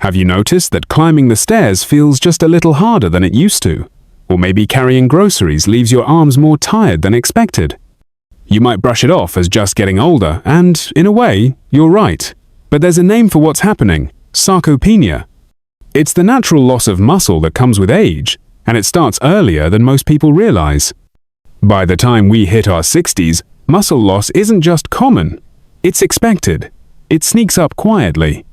Have you noticed that climbing the stairs feels just a little harder than it used to? Or maybe carrying groceries leaves your arms more tired than expected? You might brush it off as just getting older, and, in a way, you're right. But there's a name for what's happening: sarcopenia. It's the natural loss of muscle that comes with age, and it starts earlier than most people realize. By the time we hit our 60s, muscle loss isn't just common, it's expected. It sneaks up quietly.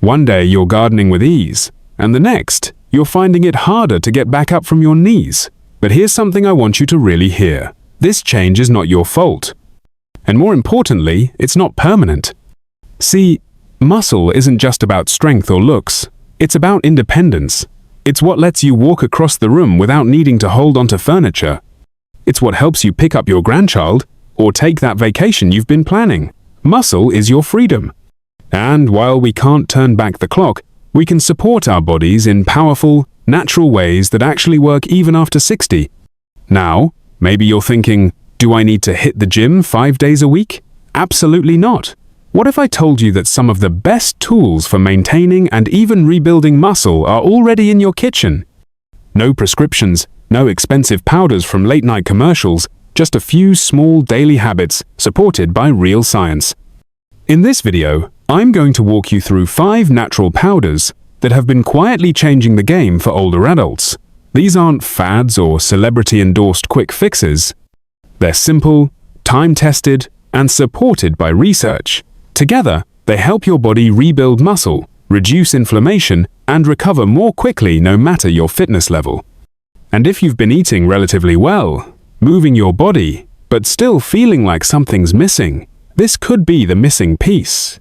One day you're gardening with ease, and the next, you're finding it harder to get back up from your knees. But here's something I want you to really hear. This change is not your fault. And more importantly, it's not permanent. See, muscle isn't just about strength or looks. It's about independence. It's what lets you walk across the room without needing to hold onto furniture. It's what helps you pick up your grandchild or take that vacation you've been planning. Muscle is your freedom. And while we can't turn back the clock, we can support our bodies in powerful, natural ways that actually work even after 60. Now, maybe you're thinking, do I need to hit the gym 5 days a week? Absolutely not. What if I told you that some of the best tools for maintaining and even rebuilding muscle are already in your kitchen? No prescriptions, no expensive powders from late-night commercials, just a few small daily habits supported by real science. In this video, I'm going to walk you through 5 natural powders that have been quietly changing the game for older adults. These aren't fads or celebrity-endorsed quick fixes. They're simple, time-tested, and supported by research. Together, they help your body rebuild muscle, reduce inflammation, and recover more quickly no matter your fitness level. And if you've been eating relatively well, moving your body, but still feeling like something's missing, this could be the missing piece.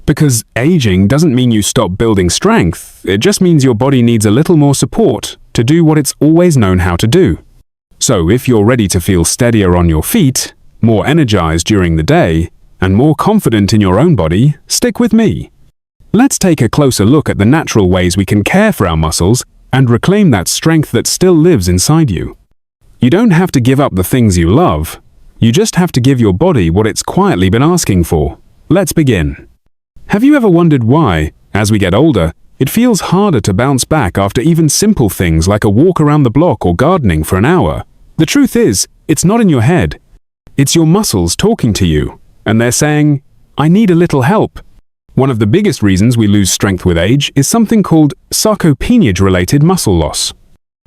Because aging doesn't mean you stop building strength, it just means your body needs a little more support to do what it's always known how to do. So if you're ready to feel steadier on your feet, more energized during the day, and more confident in your own body, stick with me. Let's take a closer look at the natural ways we can care for our muscles and reclaim that strength that still lives inside you. You don't have to give up the things you love. You just have to give your body what it's quietly been asking for. Let's begin. Have you ever wondered why, as we get older, it feels harder to bounce back after even simple things like a walk around the block or gardening for an hour? The truth is, it's not in your head. It's your muscles talking to you, and they're saying, I need a little help. One of the biggest reasons we lose strength with age is something called sarcopenia-related muscle loss.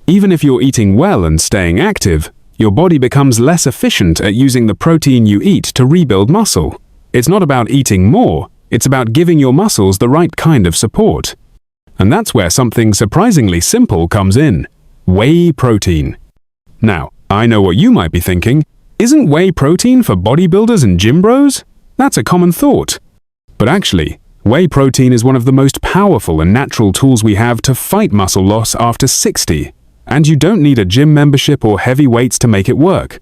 Even if you're eating well and staying active, your body becomes less efficient at using the protein you eat to rebuild muscle. It's not about eating more, it's about giving your muscles the right kind of support. And that's where something surprisingly simple comes in: whey protein. Now, I know what you might be thinking. Isn't whey protein for bodybuilders and gym bros? That's a common thought. But actually, whey protein is one of the most powerful and natural tools we have to fight muscle loss after 60. And you don't need a gym membership or heavy weights to make it work.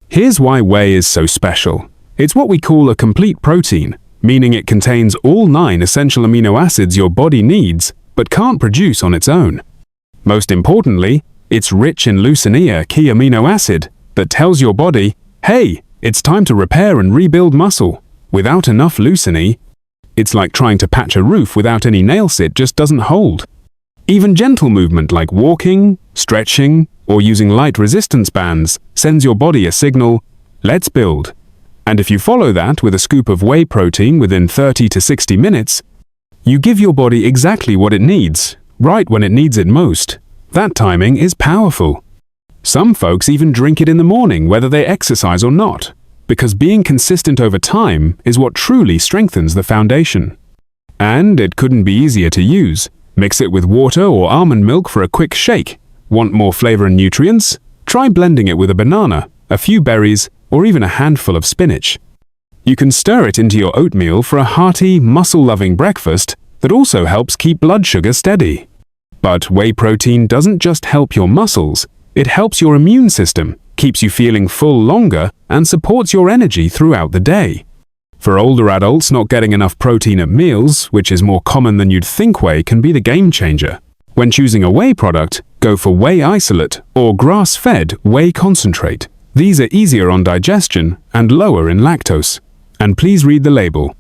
Here's why whey is so special. It's what we call a complete protein, meaning it contains all 9 essential amino acids your body needs but can't produce on its own. Most importantly, it's rich in leucine, a key amino acid, that tells your body, hey, it's time to repair and rebuild muscle. Without enough leucine, it's like trying to patch a roof without any nails. It just doesn't hold. Even gentle movement like walking, stretching, or using light resistance bands sends your body a signal, let's build. And if you follow that with a scoop of whey protein within 30 to 60 minutes, you give your body exactly what it needs, right when it needs it most. That timing is powerful. Some folks even drink it in the morning whether they exercise or not, because being consistent over time is what truly strengthens the foundation. And it couldn't be easier to use. Mix it with water or almond milk for a quick shake. Want more flavor and nutrients? Try blending it with a banana, a few berries, or even a handful of spinach. You can stir it into your oatmeal for a hearty, muscle-loving breakfast that also helps keep blood sugar steady. But whey protein doesn't just help your muscles, it helps your immune system, keeps you feeling full longer, and supports your energy throughout the day. For older adults, not getting enough protein at meals, which is more common than you'd think, whey can be the game changer. When choosing a whey product, go for whey isolate or grass-fed whey concentrate. These are easier on digestion and lower in lactose. And please read the label.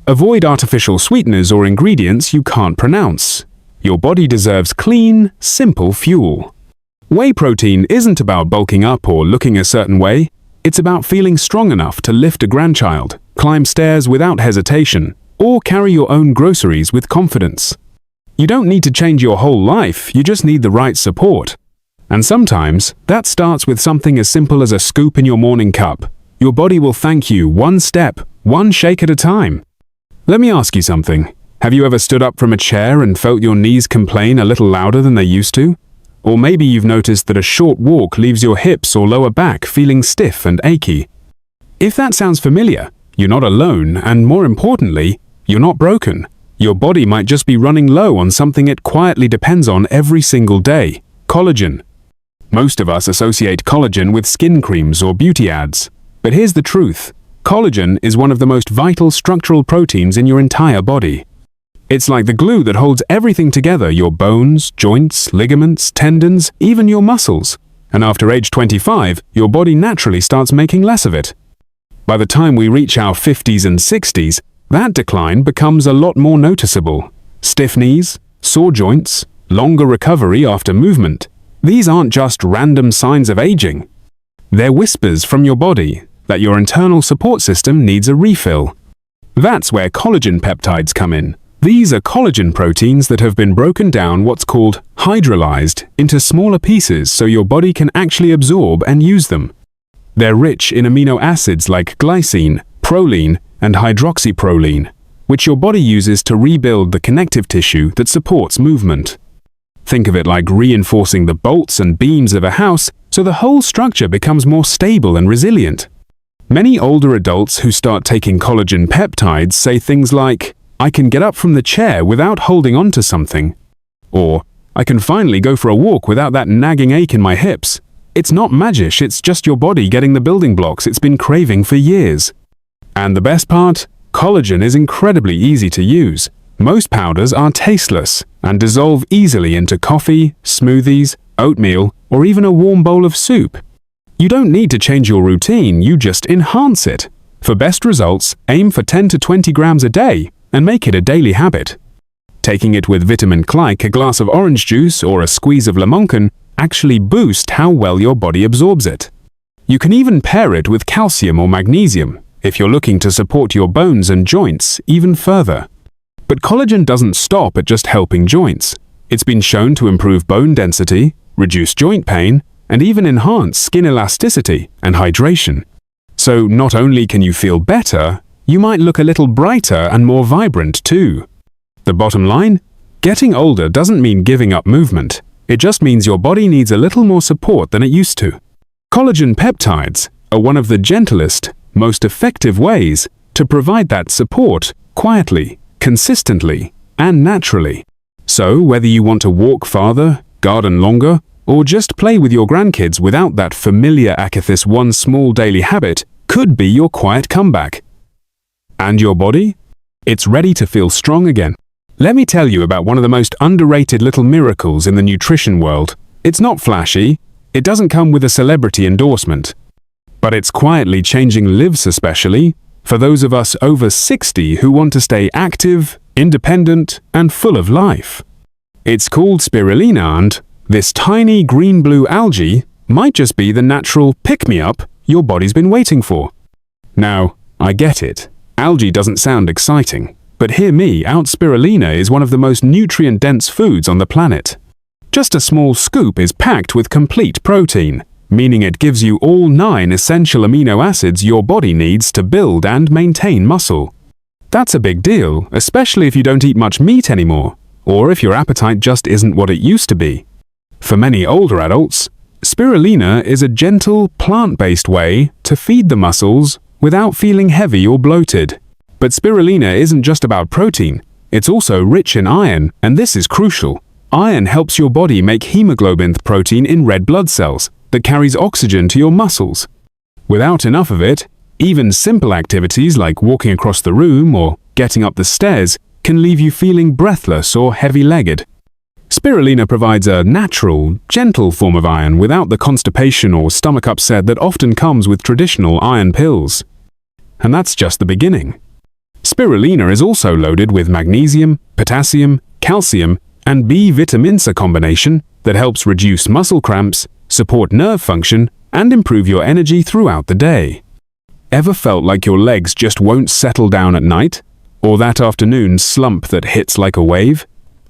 Avoid artificial sweeteners or ingredients you can't pronounce. Your body deserves clean, simple fuel. Whey protein isn't about bulking up or looking a certain way. It's about feeling strong enough to lift a grandchild, climb stairs without hesitation, or carry your own groceries with confidence. You don't need to change your whole life, you just need the right support. And sometimes, that starts with something as simple as a scoop in your morning cup. Your body will thank you one step, one shake at a time. Let me ask you something. Have you ever stood up from a chair and felt your knees complain a little louder than they used to? Or maybe you've noticed that a short walk leaves your hips or lower back feeling stiff and achy. If that sounds familiar, you're not alone, and more importantly, you're not broken. Your body might just be running low on something it quietly depends on every single day: collagen. Most of us associate collagen with skin creams or beauty ads. But here's the truth. Collagen is one of the most vital structural proteins in your entire body. It's like the glue that holds everything together: your bones, joints, ligaments, tendons, even your muscles. And after age 25, your body naturally starts making less of it. By the time we reach our 50s and 60s, that decline becomes a lot more noticeable. Stiff knees, sore joints, longer recovery after movement. These aren't just random signs of aging. They're whispers from your body that your internal support system needs a refill. That's where collagen peptides come in. These are collagen proteins that have been broken down, what's called hydrolyzed, into smaller pieces so your body can actually absorb and use them. They're rich in amino acids like glycine, proline, and hydroxyproline, which your body uses to rebuild the connective tissue that supports movement. Think of it like reinforcing the bolts and beams of a house so the whole structure becomes more stable and resilient. Many older adults who start taking collagen peptides say things like, "I can get up from the chair without holding on to something," or "I can finally go for a walk without that nagging ache in my hips." It's not magic, it's just your body getting the building blocks it's been craving for years. And the best part? Collagen is incredibly easy to use. Most powders are tasteless and dissolve easily into coffee, smoothies, oatmeal, or even a warm bowl of soup. You don't need to change your routine, you just enhance it. For best results, aim for 10 to 20 grams a day and make it a daily habit. Taking it with vitamin like a glass of orange juice or a squeeze of Lemonken actually boost how well your body absorbs it. You can even pair it with calcium or magnesium if you're looking to support your bones and joints even further. But collagen doesn't stop at just helping joints. It's been shown to improve bone density, reduce joint pain, and even enhance skin elasticity and hydration. So not only can you feel better, you might look a little brighter and more vibrant too. The bottom line? Getting older doesn't mean giving up movement. It just means your body needs a little more support than it used to. Collagen peptides are one of the gentlest, most effective ways to provide that support quietly, consistently, and naturally. So whether you want to walk farther, garden longer, or just play with your grandkids without that familiar Akathis, one small daily habit could be your quiet comeback. And your body? It's ready to feel strong again. Let me tell you about one of the most underrated little miracles in the nutrition world. It's not flashy, it doesn't come with a celebrity endorsement, but it's quietly changing lives, especially for those of us over 60 who want to stay active, independent, and full of life. It's called spirulina, and this tiny green-blue algae might just be the natural pick-me-up your body's been waiting for. Now, I get it. Algae doesn't sound exciting, but hear me out, spirulina is one of the most nutrient-dense foods on the planet. Just a small scoop is packed with complete protein, meaning it gives you all 9 essential amino acids your body needs to build and maintain muscle. That's a big deal, especially if you don't eat much meat anymore, or if your appetite just isn't what it used to be. For many older adults, spirulina is a gentle, plant-based way to feed the muscles without feeling heavy or bloated. But spirulina isn't just about protein, it's also rich in iron, and this is crucial. Iron helps your body make hemoglobin protein in red blood cells that carries oxygen to your muscles. Without enough of it, even simple activities like walking across the room or getting up the stairs can leave you feeling breathless or heavy-legged. Spirulina provides a natural, gentle form of iron without the constipation or stomach upset that often comes with traditional iron pills. And that's just the beginning. Spirulina is also loaded with magnesium, potassium, calcium, and B vitamins, a combination that helps reduce muscle cramps, support nerve function, and improve your energy throughout the day. Ever felt like your legs just won't settle down at night? Or that afternoon slump that hits like a wave?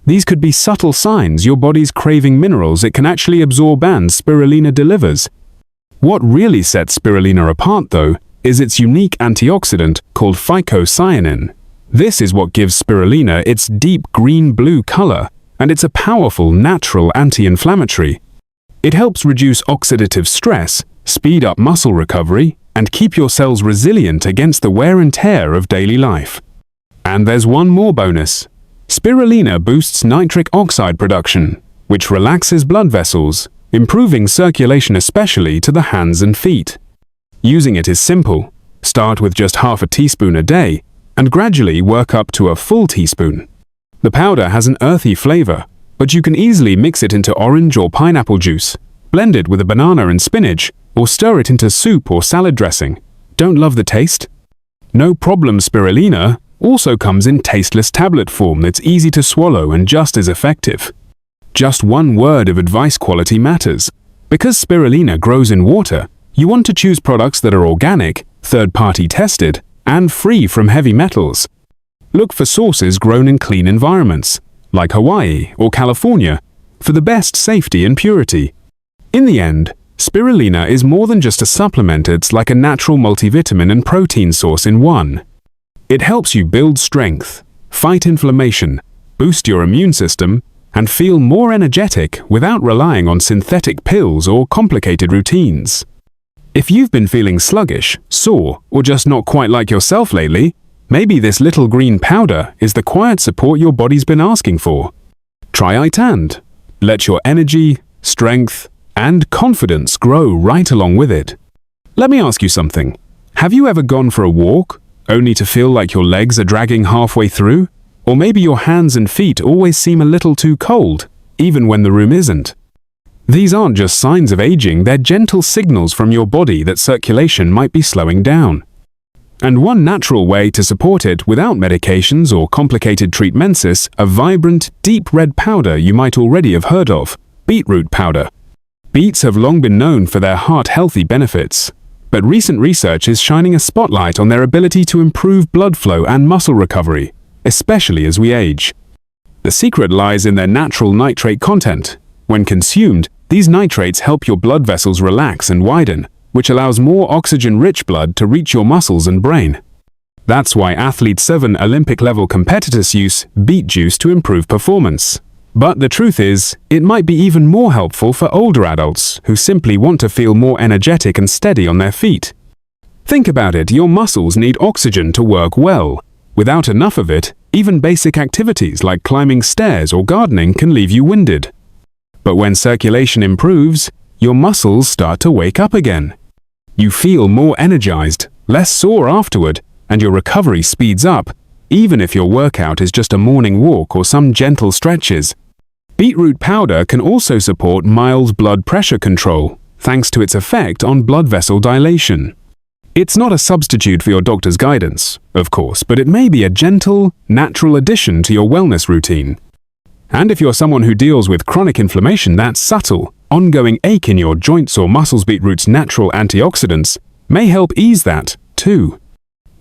These could be subtle signs your body's craving minerals it can actually absorb, and spirulina delivers. What really sets spirulina apart, though, is its unique antioxidant called phycocyanin. This is what gives spirulina its deep green-blue color, and it's a powerful natural anti-inflammatory. It helps reduce oxidative stress, speed up muscle recovery, and keep your cells resilient against the wear and tear of daily life. And there's one more bonus. Spirulina boosts nitric oxide production, which relaxes blood vessels, improving circulation especially to the hands and feet. Using it is simple. Start with just half a teaspoon a day, and gradually work up to a full teaspoon. The powder has an earthy flavor, but you can easily mix it into orange or pineapple juice, blend it with a banana and spinach, or stir it into soup or salad dressing. Don't love the taste? No problem, spirulina also comes in tasteless tablet form that's easy to swallow and just as effective. Just one word of advice: quality matters. Because spirulina grows in water, you want to choose products that are organic, third-party tested, and free from heavy metals. Look for sources grown in clean environments, like Hawaii or California, for the best safety and purity. In the end, spirulina is more than just a supplement. It's like a natural multivitamin and protein source in one. It helps you build strength, fight inflammation, boost your immune system, and feel more energetic without relying on synthetic pills or complicated routines. If you've been feeling sluggish, sore, or just not quite like yourself lately, maybe this little green powder is the quiet support your body's been asking for. Try it and let your energy, strength, and confidence grow right along with it. Let me ask you something. Have you ever gone for a walk, only to feel like your legs are dragging halfway through? Or maybe your hands and feet always seem a little too cold, even when the room isn't? These aren't just signs of aging, they're gentle signals from your body that circulation might be slowing down. And one natural way to support it without medications or complicated treatments is a vibrant, deep red powder you might already have heard of: beetroot powder. Beets have long been known for their heart-healthy benefits, but recent research is shining a spotlight on their ability to improve blood flow and muscle recovery, especially as we age. The secret lies in their natural nitrate content. When consumed, these nitrates help your blood vessels relax and widen, which allows more oxygen-rich blood to reach your muscles and brain. That's why athletes and Olympic-level competitors use beet juice to improve performance. But the truth is, it might be even more helpful for older adults who simply want to feel more energetic and steady on their feet. Think about it, your muscles need oxygen to work well. Without enough of it, even basic activities like climbing stairs or gardening can leave you winded. But when circulation improves, your muscles start to wake up again. You feel more energized, less sore afterward, and your recovery speeds up, even if your workout is just a morning walk or some gentle stretches. Beetroot powder can also support mild blood pressure control, thanks to its effect on blood vessel dilation. It's not a substitute for your doctor's guidance, of course, but it may be a gentle, natural addition to your wellness routine. And if you're someone who deals with chronic inflammation, that subtle, ongoing ache in your joints or muscles, beetroot's natural antioxidants may help ease that, too.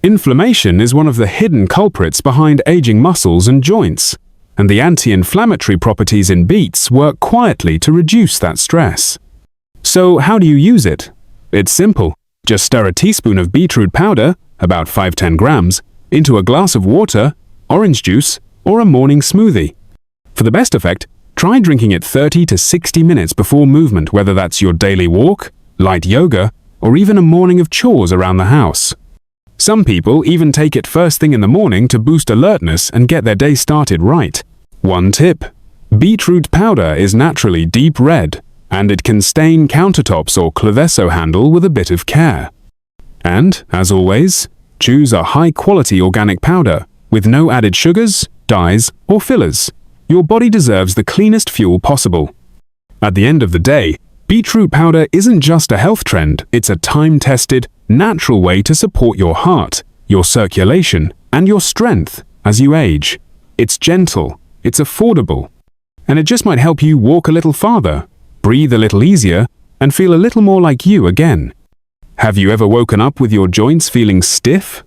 Inflammation is one of the hidden culprits behind aging muscles and joints, and the anti-inflammatory properties in beets work quietly to reduce that stress. So how do you use it? It's simple. Just stir a teaspoon of beetroot powder, about 5–10 grams, into a glass of water, orange juice, or a morning smoothie. For the best effect, try drinking it 30 to 60 minutes before movement, whether that's your daily walk, light yoga, or even a morning of chores around the house. Some people even take it first thing in the morning to boost alertness and get their day started right. One tip: beetroot powder is naturally deep red, and it can stain countertops or Cloveso handle with a bit of care. And, as always, choose a high-quality organic powder with no added sugars, dyes, or fillers. Your body deserves the cleanest fuel possible. At the end of the day, beetroot powder isn't just a health trend, it's a time-tested, natural way to support your heart, your circulation, and your strength as you age. It's gentle, it's affordable, and it just might help you walk a little farther, breathe a little easier, and feel a little more like you again. Have you ever woken up with your joints feeling stiff,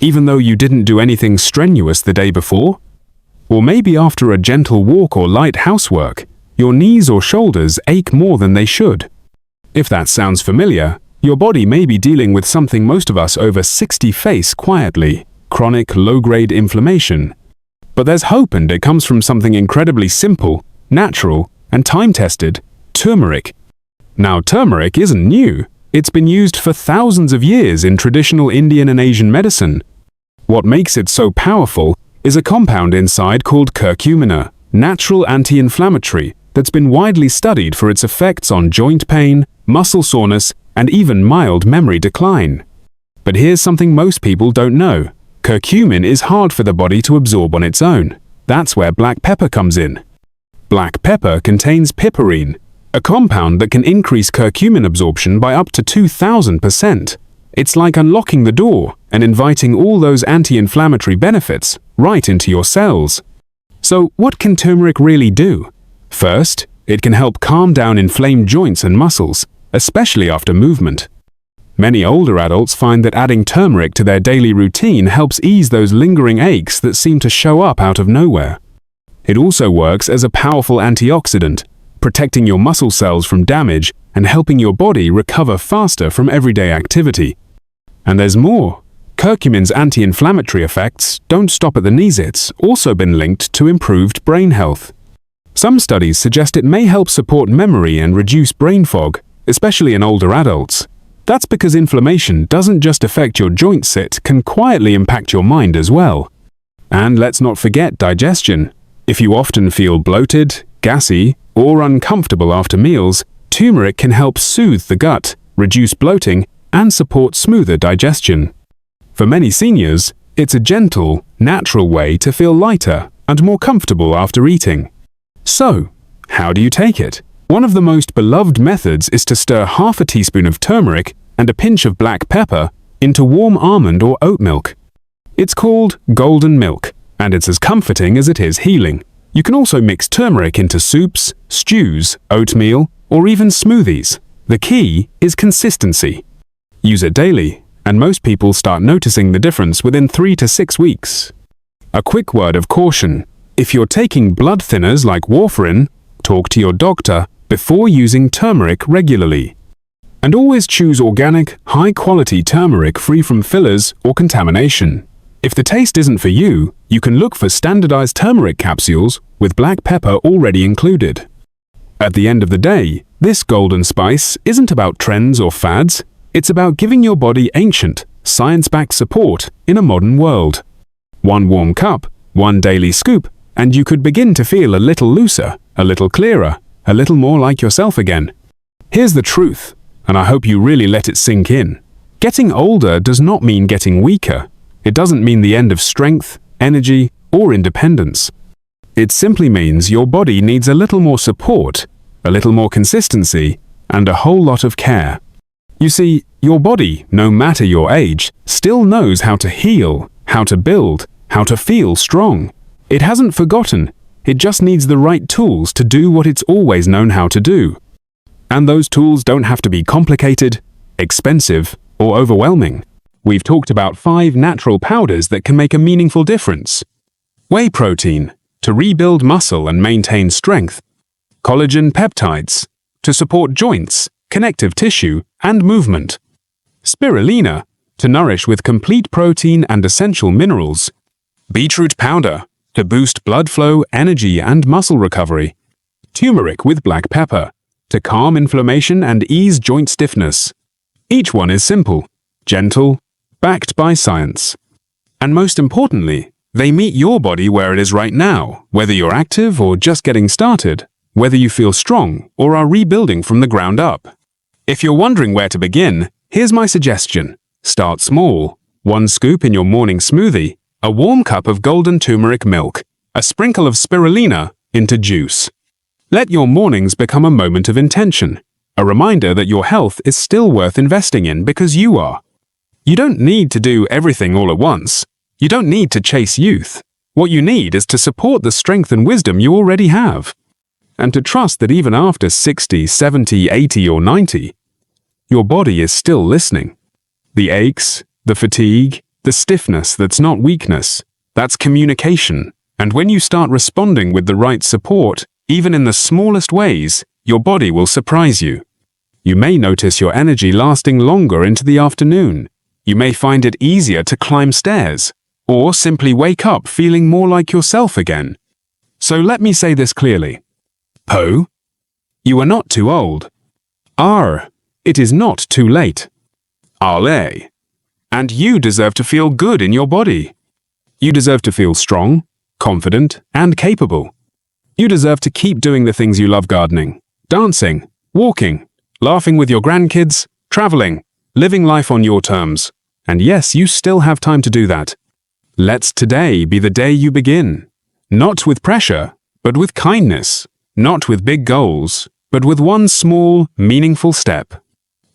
even though you didn't do anything strenuous the day before? Or maybe after a gentle walk or light housework, your knees or shoulders ache more than they should. If that sounds familiar, your body may be dealing with something most of us over 60 face quietly, chronic low-grade inflammation. But there's hope, and it comes from something incredibly simple, natural, and time-tested: turmeric. Now, turmeric isn't new. It's been used for thousands of years in traditional Indian and Asian medicine. What makes it so powerful is a compound inside called curcumina, natural anti-inflammatory, that's been widely studied for its effects on joint pain, muscle soreness, and even mild memory decline. But here's something most people don't know. Curcumin is hard for the body to absorb on its own. That's where black pepper comes in. Black pepper contains piperine, a compound that can increase curcumin absorption by up to 2,000%. It's like unlocking the door and inviting all those anti-inflammatory benefits right into your cells. So what can turmeric really do? First, it can help calm down inflamed joints and muscles, especially after movement. Many older adults find that adding turmeric to their daily routine helps ease those lingering aches that seem to show up out of nowhere. It also works as a powerful antioxidant, protecting your muscle cells from damage and helping your body recover faster from everyday activity. And there's more. Curcumin's anti-inflammatory effects don't stop at the knees. It's also been linked to improved brain health. Some studies suggest it may help support memory and reduce brain fog, especially in older adults. That's because inflammation doesn't just affect your joints, it can quietly impact your mind as well. And let's not forget digestion. If you often feel bloated, gassy, or uncomfortable after meals, turmeric can help soothe the gut, reduce bloating, and support smoother digestion. For many seniors, it's a gentle, natural way to feel lighter and more comfortable after eating. So, how do you take it? One of the most beloved methods is to stir half a teaspoon of turmeric and a pinch of black pepper into warm almond or oat milk. It's called golden milk, and it's as comforting as it is healing. You can also mix turmeric into soups, stews, oatmeal, or even smoothies. The key is consistency. Use it daily, and most people start noticing the difference within 3 to 6 weeks. A quick word of caution: if you're taking blood thinners like warfarin, talk to your doctor before using turmeric regularly. And always choose organic, high-quality turmeric free from fillers or contamination. If the taste isn't for you, you can look for standardized turmeric capsules with black pepper already included. At the end of the day, this golden spice isn't about trends or fads. It's about giving your body ancient, science-backed support in a modern world. One warm cup, one daily scoop, and you could begin to feel a little looser, a little clearer, a little more like yourself again. Here's the truth, and I hope you really let it sink in. Getting older does not mean getting weaker. It doesn't mean the end of strength, energy, or independence. It simply means your body needs a little more support, a little more consistency, and a whole lot of care. You see, your body, no matter your age, still knows how to heal, how to build, how to feel strong. It hasn't forgotten. It just needs the right tools to do what it's always known how to do. And those tools don't have to be complicated, expensive, or overwhelming. We've talked about 5 natural powders that can make a meaningful difference. Whey protein, to rebuild muscle and maintain strength. Collagen peptides, to support joints, connective tissue, and movement. Spirulina, to nourish with complete protein and essential minerals. Beetroot powder, to boost blood flow, energy, and muscle recovery. Turmeric with black pepper, to calm inflammation and ease joint stiffness. Each one is simple, gentle, backed by science. And most importantly, they meet your body where it is right now, whether you're active or just getting started, whether you feel strong or are rebuilding from the ground up. If you're wondering where to begin, here's my suggestion. Start small. 1 scoop in your morning smoothie, a warm cup of golden turmeric milk, a sprinkle of spirulina into juice. Let your mornings become a moment of intention, a reminder that your health is still worth investing in because you are. You don't need to do everything all at once. You don't need to chase youth. What you need is to support the strength and wisdom you already have. And to trust that even after 60, 70, 80 or 90, your body is still listening. The aches, the fatigue, the stiffness, that's not weakness. That's communication. And when you start responding with the right support, even in the smallest ways, your body will surprise you. You may notice your energy lasting longer into the afternoon. You may find it easier to climb stairs, or simply wake up feeling more like yourself again. So let me say this clearly. Po, you are not too old. R, it is not too late. Ale, and you deserve to feel good in your body. You deserve to feel strong, confident, and capable. You deserve to keep doing the things you love: gardening, dancing, walking, laughing with your grandkids, traveling, living life on your terms. And yes, you still have time to do that. Let today be the day you begin. Not with pressure, but with kindness. Not with big goals, but with one small, meaningful step.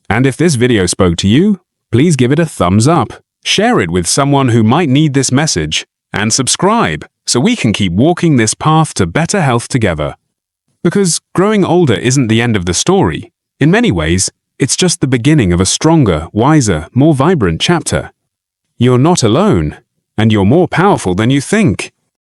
And if this video spoke to you, please give it a thumbs up, share it with someone who might need this message, and subscribe so we can keep walking this path to better health together. Because growing older isn't the end of the story. In many ways, it's just the beginning of a stronger, wiser, more vibrant chapter. You're not alone, and you're more powerful than you think.